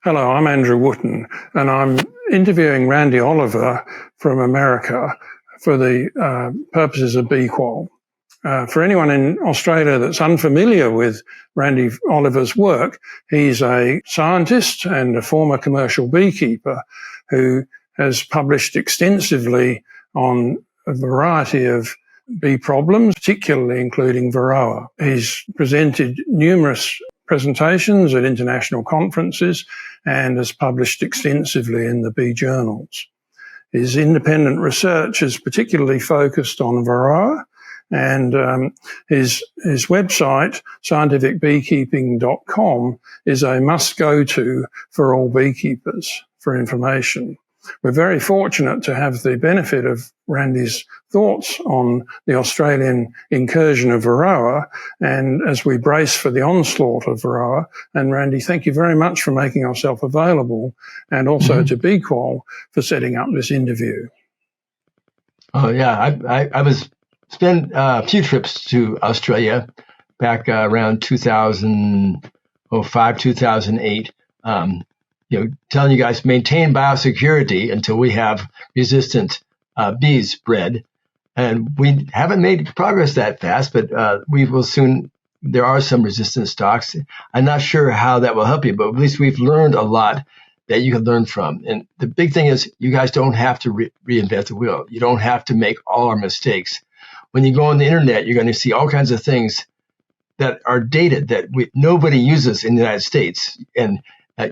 Hello, I'm Andrew Wootton, and I'm interviewing Randy Oliver from America for the purposes of B-Qual. For anyone in Australia that's unfamiliar with Randy Oliver's work, he's a scientist and a former commercial beekeeper who has published extensively on a variety of bee problems, particularly including Varroa. He's presented numerous presentations at international conferences and has published extensively in the bee journals. His independent research is particularly focused on Varroa, and his website, scientificbeekeeping.com, is a must-go-to for all beekeepers for information. We're very fortunate to have the benefit of Randy's thoughts on the Australian incursion of Varroa, and as we brace for the onslaught of Varroa. And Randy, thank you very much for making yourself available, and also to B-Qual for setting up this interview. Oh yeah, I was spent a few trips to Australia back around 2005, 2008. Telling you guys maintain biosecurity until we have resistant bees bred. And we haven't made progress that fast, but we will soon. There are some resistant stocks. I'm not sure how that will help you, but at least we've learned a lot that you can learn from. And the big thing is you guys don't have to reinvent the wheel. You don't have to make all our mistakes. When you go on the internet, you're going to see all kinds of things that are dated that nobody uses in the United States. And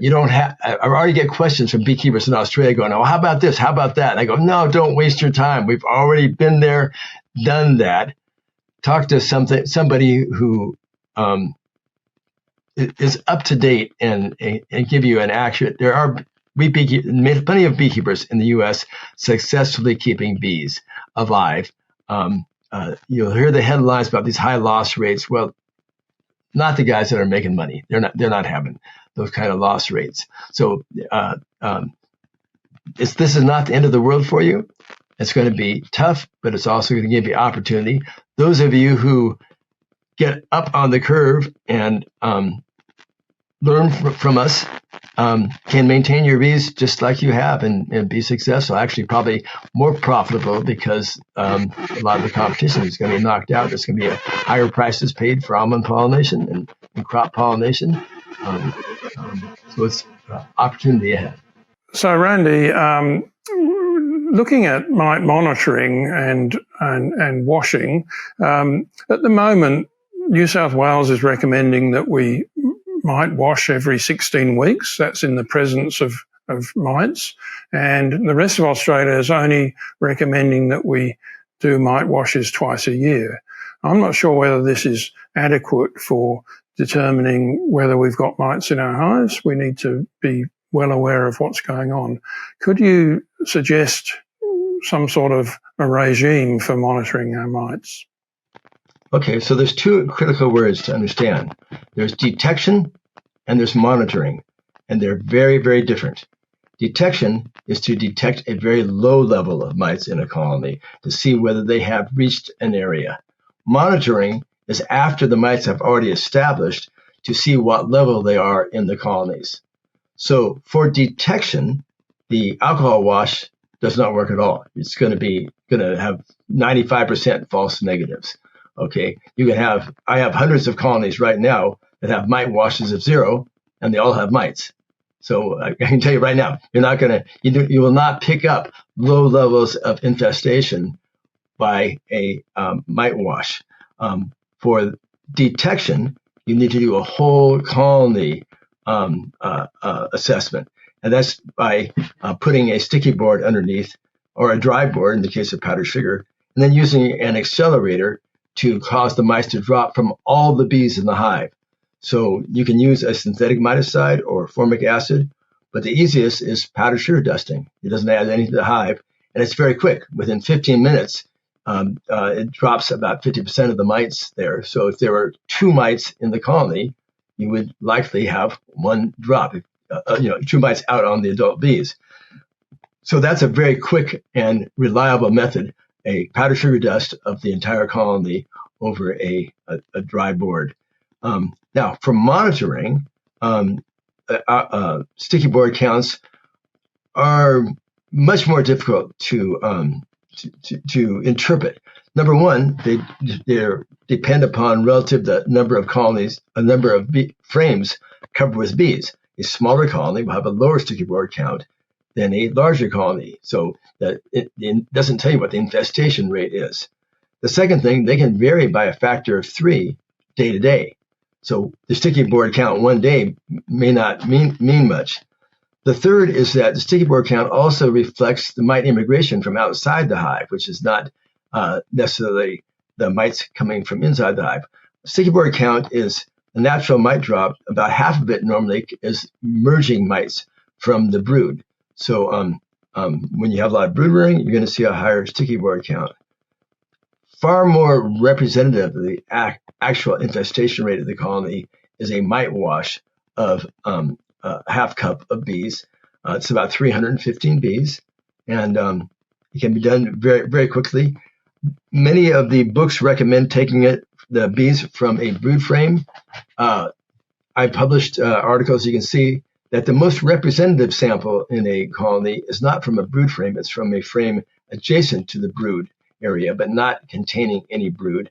you don't have, I already get questions from beekeepers in Australia going, oh, how about this? How about that? And I go, no, don't waste your time. We've already been there, done that. Talk to somebody who is up to date and give you an accurate. There are plenty of beekeepers in the U.S. successfully keeping bees alive. You'll hear the headlines about these high loss rates. Well, not the guys that are making money. They're not having those kind of loss rates. So this is not the end of the world for you. It's going to be tough, but it's also going to give you opportunity. Those of you who get up on the curve and learn from us can maintain your bees just like you have and be successful. Actually, probably more profitable because a lot of the competition is going to be knocked out. There's going to be higher prices paid for almond pollination and crop pollination. So it's opportunity ahead. So, Randy, looking at mite monitoring and washing, at the moment, New South Wales is recommending that we might wash every 16 weeks. That's in the presence of mites. And the rest of Australia is only recommending that we do mite washes twice a year. I'm not sure whether this is adequate for determining whether we've got mites in our hives. We need to be well aware of what's going on. Could you suggest some sort of a regime for monitoring our mites? Okay, so there's two critical words to understand. There's detection and there's monitoring, and they're very, very different. Detection is to detect a very low level of mites in a colony to see whether they have reached an area. Monitoring is after the mites have already established to see what level they are in the colonies. So for detection, the alcohol wash does not work at all. It's going to have 95% false negatives. Okay, I have hundreds of colonies right now that have mite washes of 0, and they all have mites. So I can tell you right now, you will not pick up low levels of infestation by a mite wash. For detection, you need to do a whole colony assessment, and that's by putting a sticky board underneath or a dry board in the case of powdered sugar, and then using an accelerator to cause the mites to drop from all the bees in the hive. So you can use a synthetic miticide or formic acid, but the easiest is powdered sugar dusting. It doesn't add anything to the hive, and it's very quick. Within 15 minutes, it drops about 50% of the mites there. So if there were 2 mites in the colony, you would likely have 1 drop, 2 mites out on the adult bees. So that's a very quick and reliable method, a powdered sugar dust of the entire colony over a dry board. Now, for monitoring, sticky board counts are much more difficult to interpret. Number one, they depend upon relative the number of colonies, a number of frames covered with bees. A smaller colony will have a lower sticky board count than a larger colony, so that it doesn't tell you what the infestation rate is. The second thing, they can vary by a factor of 3 day to day. So the sticky board count one day may not mean much. The third is that the sticky board count also reflects the mite immigration from outside the hive, which is not necessarily the mites coming from inside the hive. Sticky board count is a natural mite drop. About half of it normally is merging mites from the brood. So when you have a lot of brood rearing, you're going to see a higher sticky board count. Far more representative of the actual infestation rate of the colony is a mite wash of a half cup of bees. It's about 315 bees, and it can be done very, very quickly. Many of the books recommend taking the bees from a brood frame. I published articles. You can see that the most representative sample in a colony is not from a brood frame. It's from a frame adjacent to the brood area, but not containing any brood.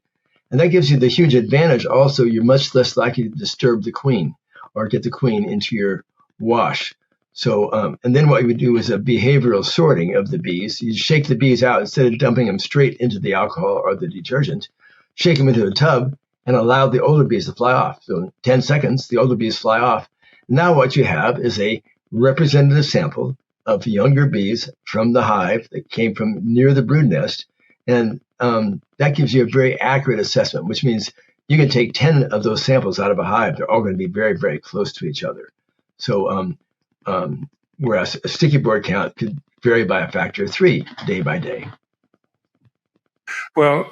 And that gives you the huge advantage. Also, you're much less likely to disturb the queen or get the queen into your wash. So, and then what you would do is a behavioral sorting of the bees. You shake the bees out instead of dumping them straight into the alcohol or the detergent. Shake them into a tub and allow the older bees to fly off. So in 10 seconds, the older bees fly off. Now what you have is a representative sample of younger bees from the hive that came from near the brood nest. And that gives you a very accurate assessment, which means you can take 10 of those samples out of a hive. They're all going to be very, very close to each other. So whereas a sticky board count could vary by a factor of 3 day by day. Well,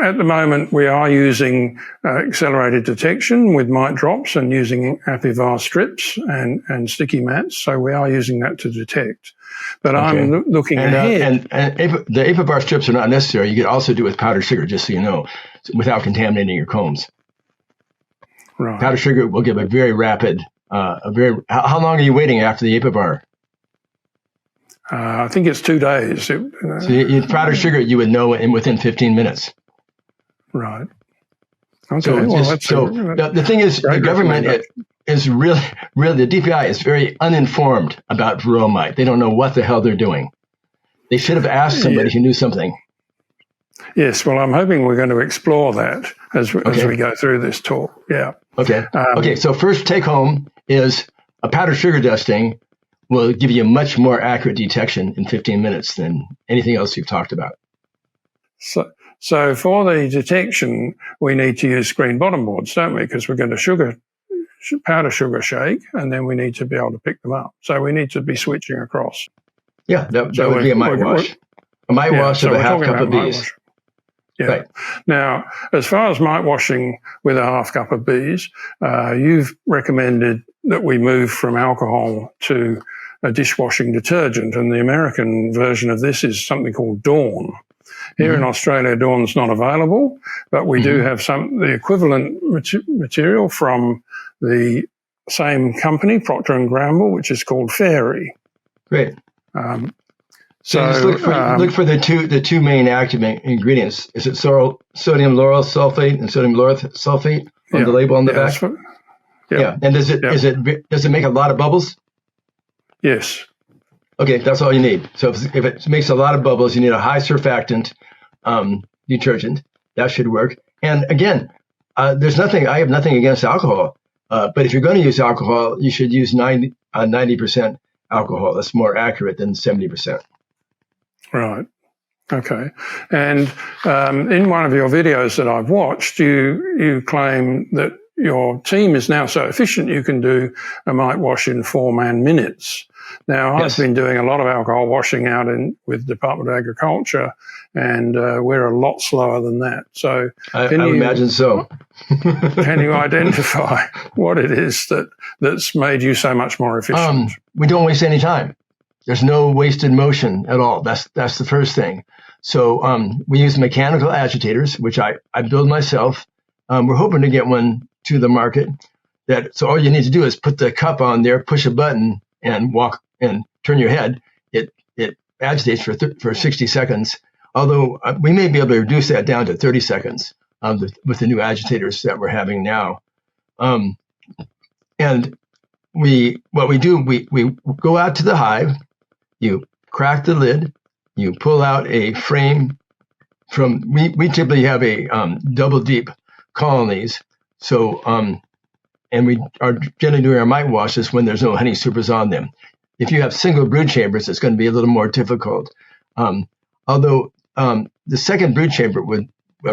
at the moment, we are using accelerated detection with mite drops and using Apivar strips and sticky mats. So we are using that to detect. But okay. I'm looking ahead. And the Apivar strips are not necessary. You could also do it with powdered sugar, just so you know, without contaminating your combs. Right. Powdered sugar will give a very rapid, how long are you waiting after the Apivar? I think it's 2 days. So powdered sugar, you would know within 15 minutes. Right. Okay. So, the thing is, the government is really, the DPI is very uninformed about Varroa mite. They don't know what the hell they're doing. They should have asked somebody who knew something. Yes. Well, I'm hoping we're going to explore that as we go through this talk. Yeah. Okay. Okay. So first take home is a powdered sugar dusting will give you a much more accurate detection in 15 minutes than anything else you've talked about. So for the detection, we need to use screen bottom boards, don't we? Because we're going to powder sugar shake, and then we need to be able to pick them up. So we need to be switching across. Yeah, that would be a mite wash. A mite wash of a half cup of bees. Yeah. Right. Now, as far as mite washing with a half cup of bees, you've recommended that we move from alcohol to a dishwashing detergent, and the American version of this is something called Dawn. Here in Australia, Dawn's not available, but we do have the equivalent material from the same company, Procter & Gamble, which is called Fairy. Great. So just look for the two main active ingredients. Is it sodium lauryl sulfate and sodium lauryl sulfate on the label on the back? Yeah. And does it make a lot of bubbles? Yes. Okay, that's all you need. So if it makes a lot of bubbles, you need a high surfactant detergent. That should work. And again, I have nothing against alcohol. But if you're going to use alcohol, you should use 90% alcohol. That's more accurate than 70%. Right. Okay. And in one of your videos that I've watched, you claim that your team is now so efficient you can do a mite wash in 4-man minutes. Now, I've been doing a lot of alcohol washing out with Department of Agriculture, and we're a lot slower than that. So I imagine so. Can you identify what it is that's made you so much more efficient? We don't waste any time. There's no wasted motion at all. That's the first thing. So we use mechanical agitators, which I build myself. We're hoping to get one to the market. So all you need to do is put the cup on there, push a button, and walk and turn your head. It agitates for 60 seconds. Although we may be able to reduce that down to 30 seconds with the new agitators that we're having now. And we go out to the hive. You crack the lid. You pull out a frame from. We typically have a double deep colonies. So and we are generally doing our mite washes when there's no honey supers on them. If you have single brood chambers, it's going to be a little more difficult. Although the second brood chamber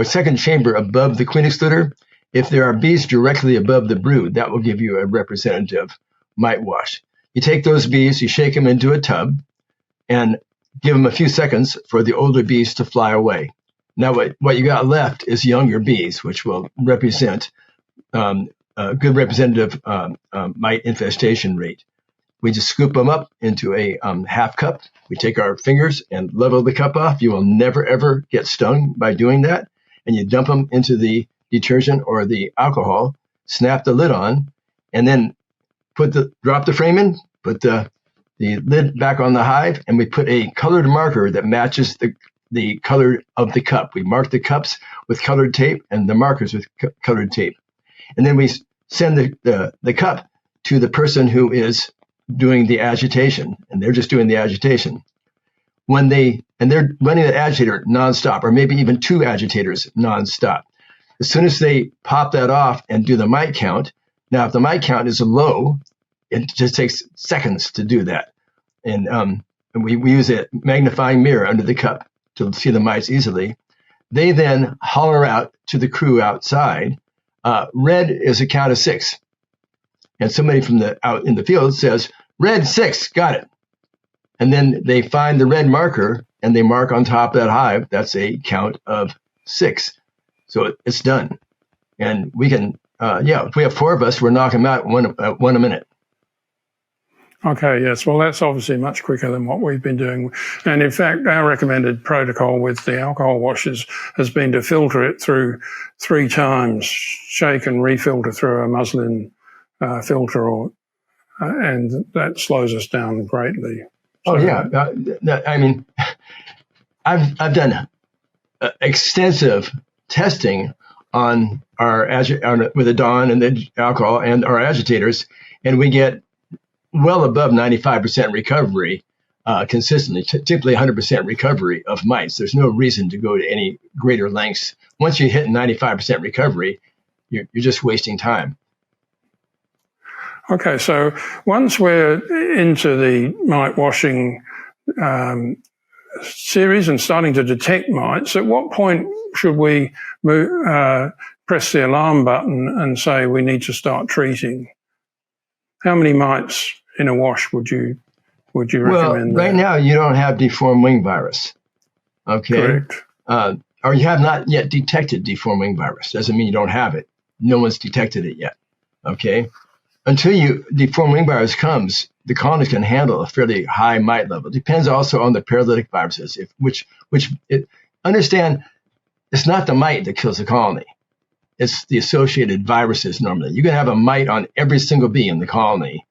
second chamber above the queen excluder, if there are bees directly above the brood, that will give you a representative mite wash. You take those bees, you shake them into a tub, and give them a few seconds for the older bees to fly away. Now, what you got left is younger bees, which will represent a good representative mite infestation rate. We just scoop them up into a half cup. We take our fingers and level the cup off. You will never, ever get stung by doing that. And you dump them into the detergent or the alcohol, snap the lid on, and then drop the frame in, put the lid back on the hive, and we put a colored marker that matches the color of the cup. We mark the cups with colored tape and the markers with colored tape. And then we send the cup to the person who is doing the agitation, and they're just doing the agitation. And they're running the agitator nonstop, or maybe even two agitators nonstop. As soon as they pop that off and do the mite count, now if the mite count is low, it just takes seconds to do that. And we use a magnifying mirror under the cup to see the mites easily. They then holler out to the crew outside. Red is a count of 6. And somebody from out in the field says, red 6, got it. And then they find the red marker and they mark on top of that hive. That's a count of 6. So it's done. And we can, if we have 4 of us, we're knocking them out one a minute. Okay, yes. Well, that's obviously much quicker than what we've been doing. And in fact, our recommended protocol with the alcohol washes has been to filter it through 3 times, shake and refilter through a muslin filter, and that slows us down greatly. So, oh, yeah. I mean, I've done extensive testing on with the Dawn and the alcohol and our agitators, and we get well above 95% recovery consistently, typically 100% recovery of mites. There's no reason to go to any greater lengths. Once you hit 95% recovery, you're just wasting time. Okay, so once we're into the mite washing series and starting to detect mites, at what point should we press the alarm button and say we need to start treating? How many mites in a wash would you recommend? Well, right now you don't have deformed wing virus. Okay. Correct. Or you have not yet detected deformed wing virus. Doesn't mean you don't have it. No one's detected it yet. Okay. Until deformed wing virus comes, the colonies can handle a fairly high mite level. Depends also on the paralytic viruses. Understand, it's not the mite that kills the colony. It's the associated viruses normally. You can have a mite on every single bee in the colony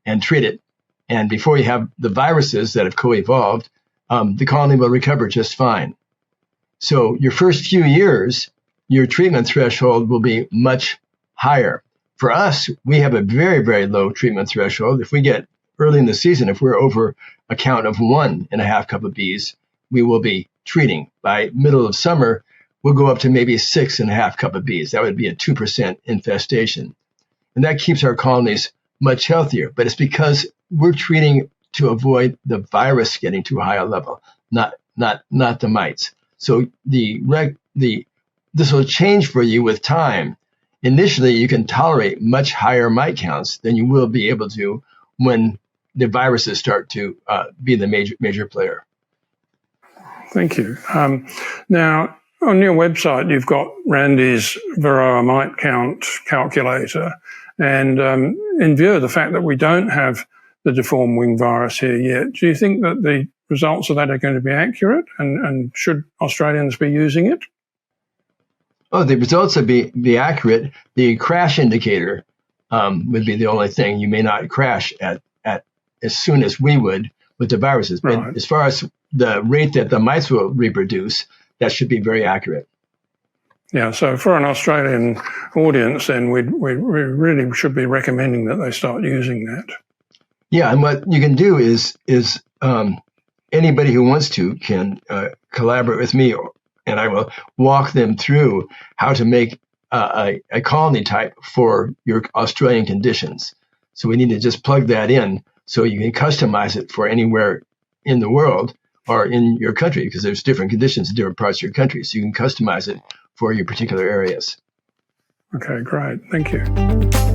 and treat it. And before you have the viruses that have co-evolved, the colony will recover just fine. So your first few years, your treatment threshold will be much higher. For us, we have a very, very low treatment threshold. If we get early in the season, if we're over a count of 1.5 cup of bees, we will be treating. By middle of summer, we'll go up to maybe 6.5 cup of bees. That would be a 2% infestation. And that keeps our colonies much healthier. But it's because we're treating to avoid the virus getting too high a level, not the mites. So this will change for you with time. Initially, you can tolerate much higher mite counts than you will be able to when the viruses start to be the major player. Thank you. Now, on your website, you've got Randy's Varroa mite count calculator. And in view of the fact that we don't have the deformed wing virus here yet, do you think that the results of that are going to be accurate? And should Australians be using it? Oh, the results would be accurate. The crash indicator would be the only thing. You may not crash at as soon as we would with the viruses. But Right. as far as the rate that the mice will reproduce, that should be very accurate. Yeah, so for an Australian audience, then we really should be recommending that they start using that. Yeah, and what you can do is anybody who wants to can collaborate with me, and I will walk them through how to make a colony type for your Australian conditions. So we need to just plug that in so you can customize it for anywhere in the world or in your country, because there's different conditions in different parts of your country. So you can customize it for your particular areas. Okay, great. Thank you.